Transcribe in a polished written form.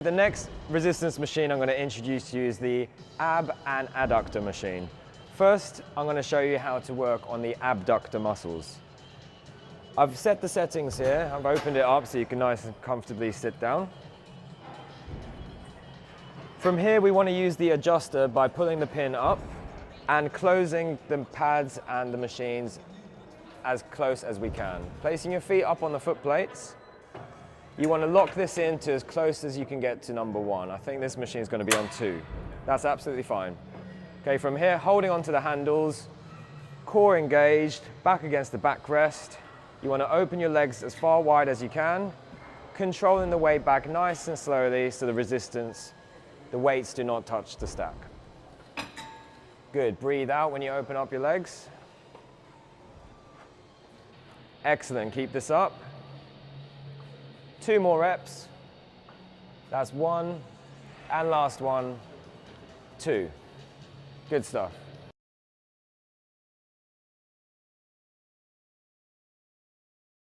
The next resistance machine I'm going to introduce to you is the ab and adductor machine. First, I'm going to show you how to work on the abductor muscles. I've set the settings here. I've opened it up so you can nice and comfortably sit down. From here, we want to use the adjuster by pulling the pin up and closing the pads and the machines as close as we can. Placing your feet up on the foot plates. You want to lock this in to as close as you can get to number 1. I think this machine is going to be on 2. That's absolutely fine. Okay, from here, holding onto the handles, core engaged, back against the backrest. You want to open your legs as far wide as you can, controlling the weight back nice and slowly so the weights do not touch the stack. Good, breathe out when you open up your legs. Excellent, keep this up. 2 more reps. That's 1, and last one, 2. Good stuff.